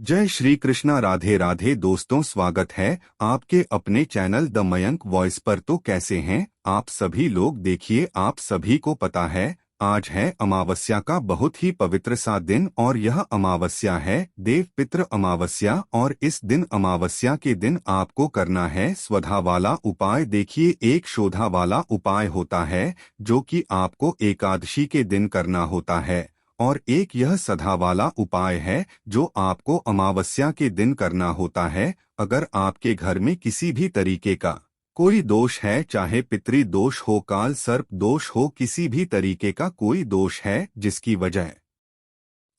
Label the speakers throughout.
Speaker 1: जय श्री कृष्णा। राधे राधे दोस्तों, स्वागत है आपके अपने चैनल द मयंक वॉइस पर। तो कैसे हैं आप सभी लोग। देखिए, आप सभी को पता है आज है अमावस्या का बहुत ही पवित्र सा दिन और यह अमावस्या है देव पितृ अमावस्या। और इस दिन अमावस्या के दिन आपको करना है स्वधा वाला उपाय। देखिए, एक शोधा वाला उपाय होता है जो कि आपको एकादशी के दिन करना होता है, और एक यह सधा वाला उपाय है जो आपको अमावस्या के दिन करना होता है। अगर आपके घर में किसी भी तरीके का कोई दोष है, चाहे पितृ दोष हो, काल सर्प दोष हो, किसी भी तरीके का कोई दोष है जिसकी वजह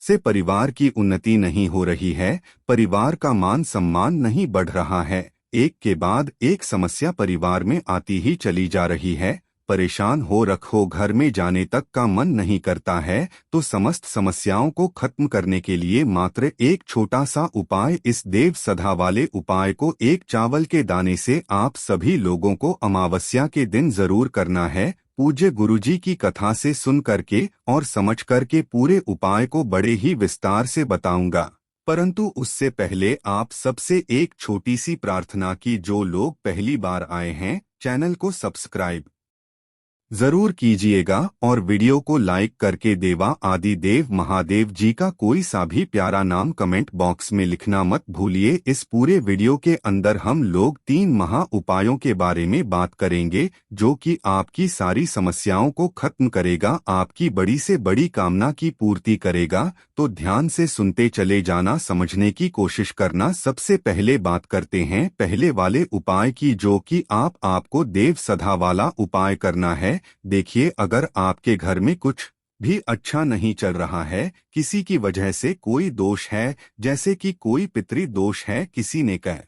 Speaker 1: से परिवार की उन्नति नहीं हो रही है, परिवार का मान सम्मान नहीं बढ़ रहा है, एक के बाद एक समस्या परिवार में आती ही चली जा रही है, परेशान हो रखो, घर में जाने तक का मन नहीं करता है, तो समस्त समस्याओं को खत्म करने के लिए मात्र एक छोटा सा उपाय, इस देव सधा वाले उपाय को एक चावल के दाने से आप सभी लोगों को अमावस्या के दिन जरूर करना है। पूज्य गुरुजी की कथा से सुन करके और समझ करके पूरे उपाय को बड़े ही विस्तार से बताऊंगा, परंतु उससे पहले आप सबसे एक छोटी सी प्रार्थना की। जो लोग पहली बार आए हैं, चैनल को सब्सक्राइब जरूर कीजिएगा और वीडियो को लाइक करके देवा आदि देव महादेव जी का कोई सा भी प्यारा नाम कमेंट बॉक्स में लिखना मत भूलिए। इस पूरे वीडियो के अंदर हम लोग 3 महा उपायों के बारे में बात करेंगे जो कि आपकी सारी समस्याओं को खत्म करेगा, आपकी बड़ी से बड़ी कामना की पूर्ति करेगा। तो ध्यान से सुनते चले जाना, समझने की कोशिश करना। सबसे पहले बात करते हैं पहले वाले उपाय की, जो कि आपको देव सधा वाला उपाय करना है। देखिए, अगर आपके घर में कुछ भी अच्छा नहीं चल रहा है, किसी की वजह से कोई दोष है, जैसे कि कोई पितृ दोष है, किसी ने कह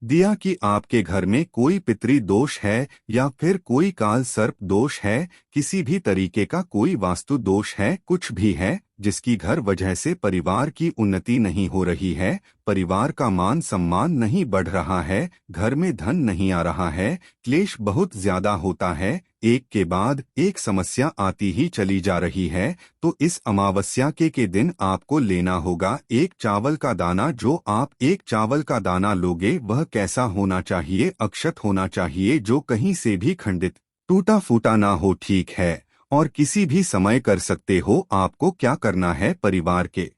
Speaker 1: दिया कि आपके घर में कोई पितृ दोष है, या फिर कोई काल सर्प दोष है, किसी भी तरीके का कोई वास्तु दोष है, कुछ भी है जिसकी घर वजह से परिवार की उन्नति नहीं हो रही है, परिवार का मान सम्मान नहीं बढ़ रहा है, घर में धन नहीं आ रहा है, क्लेश बहुत ज्यादा होता है, एक के बाद एक समस्या आती ही चली जा रही है, तो इस अमावस्या के दिन आपको लेना होगा एक चावल का दाना। जो आप एक चावल का दाना लोगे वह कैसा होना चाहिए, अक्षत होना चाहिए, जो कहीं से भी खंडित टूटा फूटा ना हो, ठीक है, और किसी भी समय कर सकते हो। आपको क्या करना है, परिवार के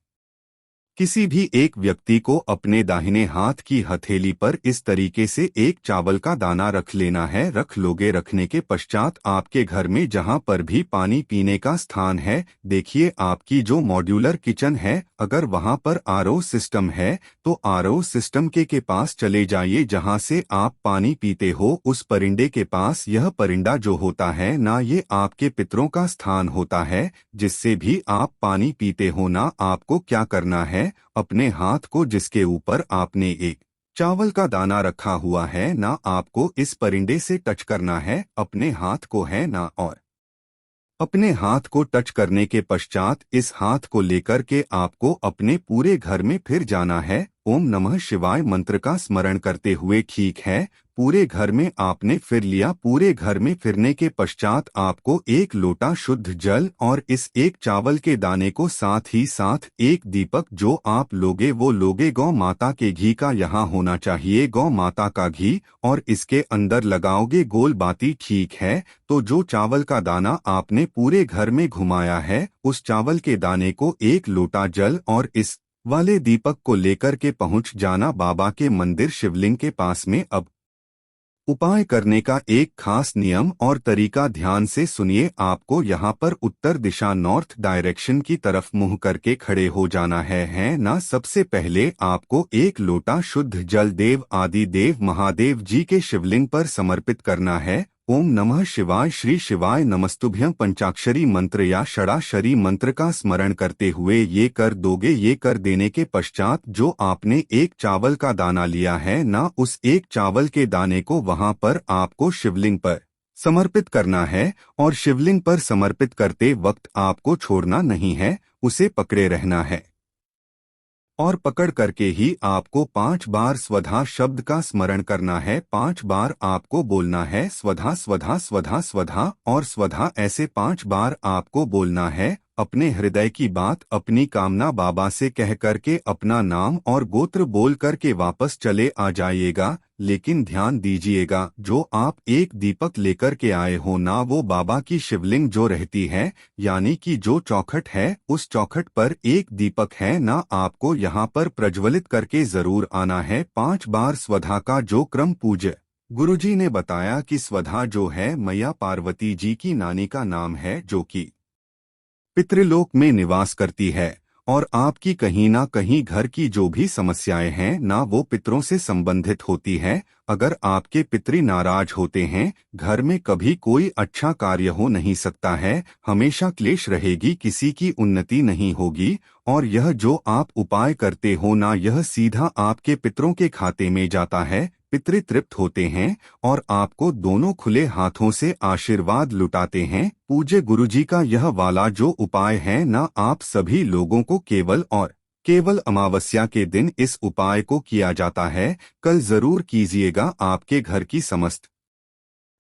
Speaker 1: किसी भी एक व्यक्ति को अपने दाहिने हाथ की हथेली पर इस तरीके से एक चावल का दाना रख लेना है। रख लोगे, रखने के पश्चात आपके घर में जहां पर भी पानी पीने का स्थान है, देखिए आपकी जो मॉड्यूलर किचन है, अगर वहां पर आरओ सिस्टम है तो आरओ सिस्टम के पास चले जाइए, जहां से आप पानी पीते हो उस परिंदे के पास। यह परिंदा जो होता है ना, ये आपके पितरों का स्थान होता है, जिससे भी आप पानी पीते हो ना। आपको क्या करना है, अपने हाथ को जिसके ऊपर आपने एक चावल का दाना रखा हुआ है ना, आपको इस परिंदे से टच करना है, अपने हाथ को है ना, और अपने हाथ को टच करने के पश्चात इस हाथ को लेकर के आपको अपने पूरे घर में फिर जाना है। ओम नमः शिवाय मंत्र का स्मरण करते हुए, ठीक है, पूरे घर में आपने फिर लिया। पूरे घर में फिरने के पश्चात आपको एक लोटा शुद्ध जल और इस एक चावल के दाने को, साथ ही साथ एक दीपक जो आप लोगे वो लोगे गौ माता के घी का, यहाँ होना चाहिए गौ माता का घी, और इसके अंदर लगाओगे गोल बाती, ठीक है। तो जो चावल का दाना आपने पूरे घर में घुमाया है, उस चावल के दाने को एक लोटा जल और इस वाले दीपक को लेकर के पहुंच जाना बाबा के मंदिर शिवलिंग के पास में। अब उपाय करने का एक खास नियम और तरीका ध्यान से सुनिए। आपको यहाँ पर उत्तर दिशा नॉर्थ डायरेक्शन की तरफ मुंह करके खड़े हो जाना है ना। सबसे पहले आपको एक लोटा शुद्ध जल देव आदि देव महादेव जी के शिवलिंग पर समर्पित करना है। ओम नमः शिवाय, श्री शिवाय नमस्तुभ्यं पंचाक्षरी मंत्र या षडाक्षरी मंत्र का स्मरण करते हुए ये कर दोगे। ये कर देने के पश्चात जो आपने एक चावल का दाना लिया है ना, उस एक चावल के दाने को वहां पर आपको शिवलिंग पर समर्पित करना है, और शिवलिंग पर समर्पित करते वक्त आपको छोड़ना नहीं है, उसे पकड़े रहना है, और पकड़ करके ही आपको 5 बार स्वधा शब्द का स्मरण करना है। 5 बार आपको बोलना है स्वधा स्वधा स्वधा स्वधा और स्वधा, ऐसे 5 बार आपको बोलना है। अपने हृदय की बात, अपनी कामना बाबा से कह करके अपना नाम और गोत्र बोल करके वापस चले आ जाइएगा। लेकिन ध्यान दीजिएगा, जो आप एक दीपक लेकर के आए हो ना, वो बाबा की शिवलिंग जो रहती है, यानी कि जो चौखट है, उस चौखट पर एक दीपक है ना, आपको यहाँ पर प्रज्वलित करके जरूर आना है 5 बार। स्वधा का जो क्रम पूज्य गुरुजी ने बताया कि स्वधा जो है मैया पार्वती जी की नानी का नाम है, जो कि पितृलोक में निवास करती है। और आपकी कहीं ना कहीं घर की जो भी समस्याएं हैं ना, वो पितरों से संबंधित होती है। अगर आपके पितृ नाराज होते हैं, घर में कभी कोई अच्छा कार्य हो नहीं सकता है, हमेशा क्लेश रहेगी, किसी की उन्नति नहीं होगी। और यह जो आप उपाय करते हो ना, यह सीधा आपके पितरों के खाते में जाता है, पितृ तृप्त होते हैं और आपको दोनों खुले हाथों से आशीर्वाद लुटाते हैं। पूज्य गुरुजी का यह वाला जो उपाय है ना, आप सभी लोगों को केवल और केवल अमावस्या के दिन इस उपाय को किया जाता है। कल जरूर कीजिएगा, आपके घर की समस्त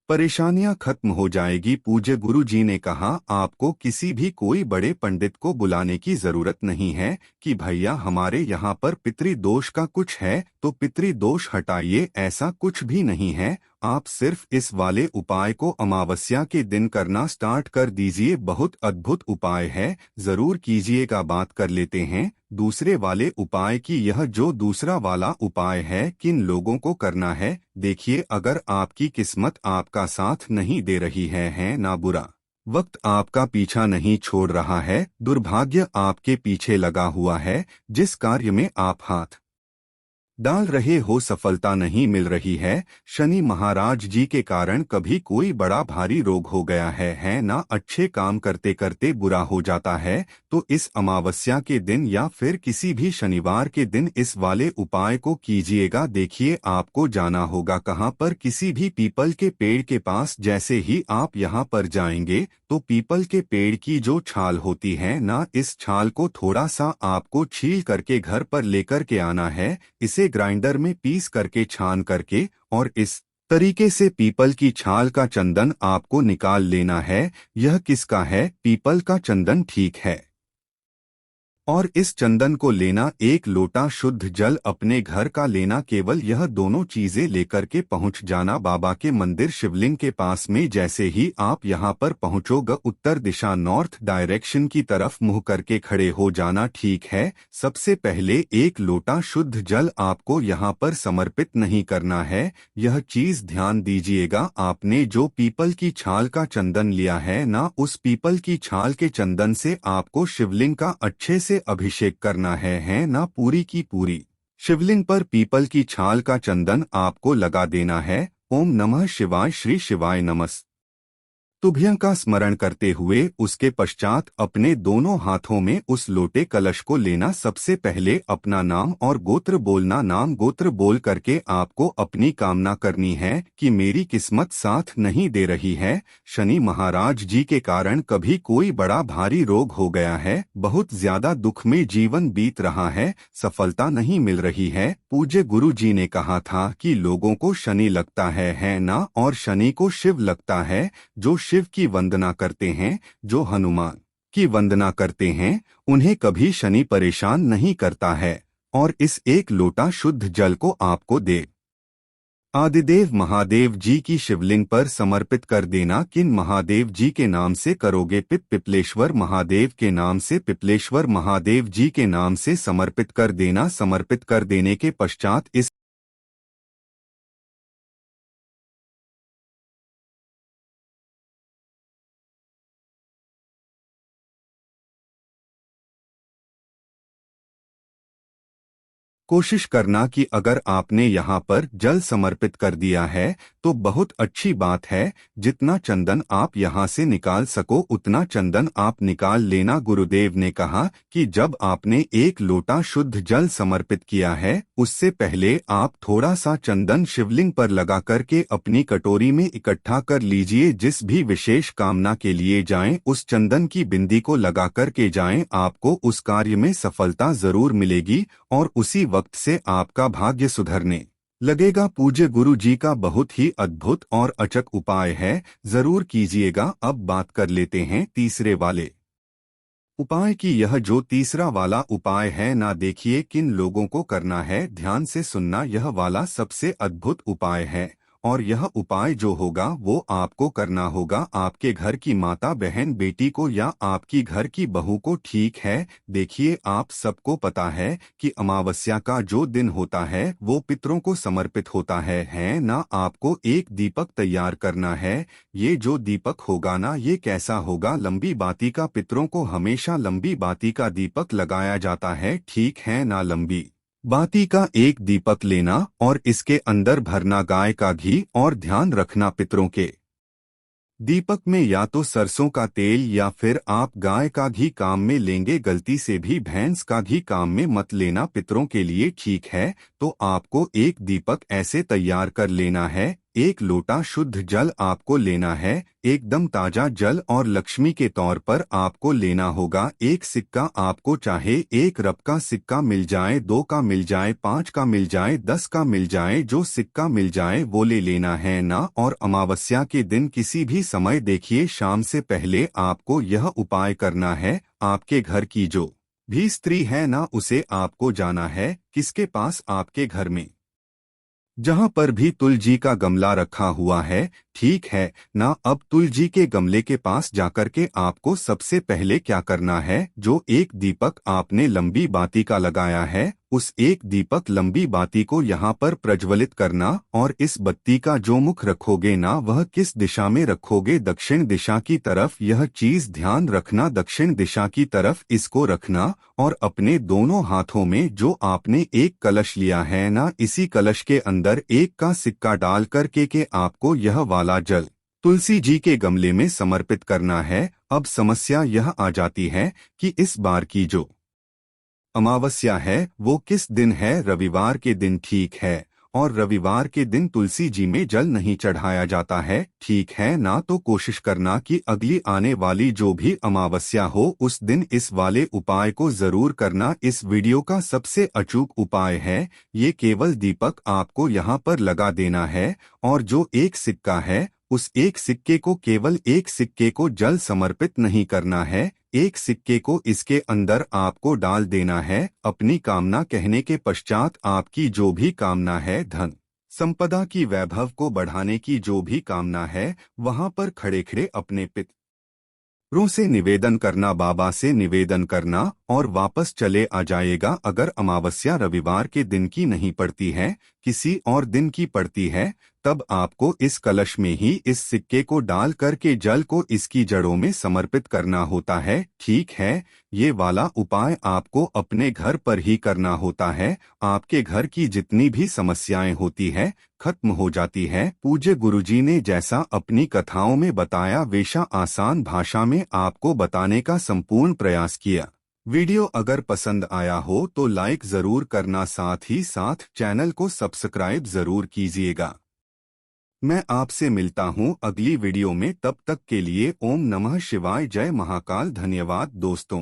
Speaker 1: परेशानियां खत्म हो जाएगी। पूज्य गुरु जी ने कहा, आपको किसी भी कोई बड़े पंडित को बुलाने की जरूरत नहीं है कि भैया हमारे यहाँ पर पितृदोष का कुछ है तो पितृदोष हटाइए, ऐसा कुछ भी नहीं है। आप सिर्फ इस वाले उपाय को अमावस्या के दिन करना स्टार्ट कर दीजिए। बहुत अद्भुत उपाय है, जरूर कीजिएगा। बात कर लेते हैं दूसरे वाले उपाय की। यह जो दूसरा वाला उपाय है, किन लोगों को करना है, देखिए। अगर आपकी किस्मत आपका साथ नहीं दे रही है ना, बुरा वक्त आपका पीछा नहीं छोड़ रहा है, दुर्भाग्य आपके पीछे लगा हुआ है, जिस कार्य में आप हाथ डाल रहे हो सफलता नहीं मिल रही है, शनि महाराज जी के कारण कभी कोई बड़ा भारी रोग हो गया है ना, अच्छे काम करते करते बुरा हो जाता है, तो इस अमावस्या के दिन या फिर किसी भी शनिवार के दिन इस वाले उपाय को कीजिएगा। देखिए, आपको जाना होगा कहाँ पर, किसी भी पीपल के पेड़ के पास। जैसे ही आप यहाँ पर जाएंगे तो पीपल के पेड़ की जो छाल होती है ना, इस छाल को थोड़ा सा आपको छील करके घर पर लेकर के आना है। इसे ग्राइंडर में पीस करके छान करके और इस तरीके से पीपल की छाल का चंदन आपको निकाल लेना है। यह किसका है? पीपल का चंदन, ठीक है। और इस चंदन को लेना, एक लोटा शुद्ध जल अपने घर का लेना, केवल यह दोनों चीजें लेकर के पहुंच जाना बाबा के मंदिर शिवलिंग के पास में। जैसे ही आप यहां पर पहुंचोगे, उत्तर दिशा नॉर्थ डायरेक्शन की तरफ मुंह करके खड़े हो जाना, ठीक है। सबसे पहले एक लोटा शुद्ध जल आपको यहां पर समर्पित नहीं करना है। यह चीज ध्यान दीजिएगा, आपने जो पीपल की छाल का चंदन लिया है ना, उस पीपल की छाल के चंदन से आपको शिवलिंग का अच्छे से अभिषेक करना है ना, पूरी की पूरी शिवलिंग पर पीपल की छाल का चंदन आपको लगा देना है। ओम नमः शिवाय, श्री शिवाय नमः तुभ्यं का स्मरण करते हुए उसके पश्चात अपने दोनों हाथों में उस लोटे कलश को लेना। सबसे पहले अपना नाम और गोत्र बोलना। नाम गोत्र बोल करके आपको अपनी कामना करनी है कि मेरी किस्मत साथ नहीं दे रही है, शनि महाराज जी के कारण कभी कोई बड़ा भारी रोग हो गया है, बहुत ज्यादा दुख में जीवन बीत रहा है, सफलता नहीं मिल रही है। पूज्य गुरु जी ने कहा था कि लोगों को शनि लगता है ना, और शनि को शिव लगता है। जो शिव की वंदना करते हैं, जो हनुमान की वंदना करते हैं, उन्हें कभी शनि परेशान नहीं करता है। और इस एक लोटा शुद्ध जल को आपको दे आदिदेव महादेव जी की शिवलिंग पर समर्पित कर देना। किन महादेव जी के नाम से करोगे? पिपलेश्वर महादेव के नाम से, पिपलेश्वर महादेव जी के नाम से समर्पित कर देना। समर्पित कर देने के पश्चात इस कोशिश करना कि अगर आपने यहाँ पर जल समर्पित कर दिया है तो बहुत अच्छी बात है। जितना चंदन आप यहाँ से निकाल सको उतना चंदन आप निकाल लेना। गुरुदेव ने कहा कि जब आपने एक लोटा शुद्ध जल समर्पित किया है, उससे पहले आप थोड़ा सा चंदन शिवलिंग पर लगा करके अपनी कटोरी में इकट्ठा कर लीजिए। जिस भी विशेष कामना के लिए जाएं, उस चंदन की बिंदी को लगा करके जाएं, आपको उस कार्य में सफलता जरूर मिलेगी और उसी वक्त से आपका भाग्य सुधरने लगेगा। पूज्य गुरु जी का बहुत ही अद्भुत और अचक उपाय है, जरूर कीजिएगा। अब बात कर लेते हैं तीसरे वाले उपाय की यह जो तीसरा वाला उपाय है ना, देखिए किन लोगों को करना है, ध्यान से सुनना। यह वाला सबसे अद्भुत उपाय है और यह उपाय जो होगा वो आपको करना होगा आपके घर की माता, बहन, बेटी को या आपकी घर की बहू को। ठीक है, देखिए आप सबको पता है कि अमावस्या का जो दिन होता है वो पितरों को समर्पित होता है ना। आपको एक दीपक तैयार करना है। ये जो दीपक होगा ना, ये कैसा होगा? लंबी बाती का। पितरों को हमेशा लंबी बाती का दीपक लगाया जाता है, ठीक है ना। लंबी बाती का एक दीपक लेना और इसके अंदर भरना गाय का घी, और ध्यान रखना पितरों के दीपक में या तो सरसों का तेल या फिर आप गाय का घी काम में लेंगे, गलती से भी भैंस का घी काम में मत लेना पितरों के लिए, ठीक है। तो आपको एक दीपक ऐसे तैयार कर लेना है। एक लोटा शुद्ध जल आपको लेना है, एकदम ताजा जल, और लक्ष्मी के तौर पर आपको लेना होगा एक सिक्का। आपको चाहे 1 रप का सिक्का मिल जाए, 2 का मिल जाए, 5 का मिल जाए, 10 का मिल जाए, जो सिक्का मिल जाए वो ले लेना है ना। और अमावस्या के दिन किसी भी समय, देखिए शाम से पहले आपको यह उपाय करना है। आपके घर की जो भी स्त्री है ना, उसे आपको जाना है किसके पास? आपके घर में जहां पर भी तुलसी का गमला रखा हुआ है, ठीक है ना। अब तुलसी के गमले के पास जाकर के आपको सबसे पहले क्या करना है, जो एक दीपक आपने लंबी बाती का लगाया है, उस एक दीपक लंबी बाती को यहाँ पर प्रज्वलित करना। और इस बत्ती का जो मुख रखोगे ना, वह किस दिशा में रखोगे? दक्षिण दिशा की तरफ। यह चीज ध्यान रखना, दक्षिण दिशा की तरफ इसको रखना। और अपने दोनों हाथों में जो आपने एक कलश लिया है ना, इसी कलश के अंदर 1 का सिक्का डाल करके आपको यह वाला जल तुलसी जी के गमले में समर्पित करना है। अब समस्या यह आ जाती है कि इस बार की जो अमावस्या है वो किस दिन है? रविवार के दिन, ठीक है। और रविवार के दिन तुलसी जी में जल नहीं चढ़ाया जाता है, ठीक है ना। तो कोशिश करना कि अगली आने वाली जो भी अमावस्या हो उस दिन इस वाले उपाय को जरूर करना। इस वीडियो का सबसे अचूक उपाय है, ये केवल दीपक आपको यहाँ पर लगा देना है। और जो एक सिक्का है, उस एक सिक्के को, केवल एक सिक्के को जल समर्पित नहीं करना है, एक सिक्के को इसके अंदर आपको डाल देना है। अपनी कामना कहने के पश्चात आपकी जो भी कामना है, धन संपदा की, वैभव को बढ़ाने की जो भी कामना है, वहां पर खड़े खड़े अपने पितरों से निवेदन करना, बाबा से निवेदन करना, और वापस चले आ जाएगा। अगर अमावस्या रविवार के दिन की नहीं पड़ती है, किसी और दिन की पड़ती है, तब आपको इस कलश में ही इस सिक्के को डाल करके जल को इसकी जड़ों में समर्पित करना होता है, ठीक है। ये वाला उपाय आपको अपने घर पर ही करना होता है। आपके घर की जितनी भी समस्याएं होती है खत्म हो जाती है। पूज्य गुरुजी ने जैसा अपनी कथाओं में बताया, वैसा आसान भाषा में आपको बताने का संपूर्ण प्रयास किया। वीडियो अगर पसंद आया हो तो लाइक जरूर करना, साथ ही साथ चैनल को सब्सक्राइब जरूर कीजिएगा। मैं आपसे मिलता हूं अगली वीडियो में, तब तक के लिए ओम नमः शिवाय, जय महाकाल। धन्यवाद दोस्तों।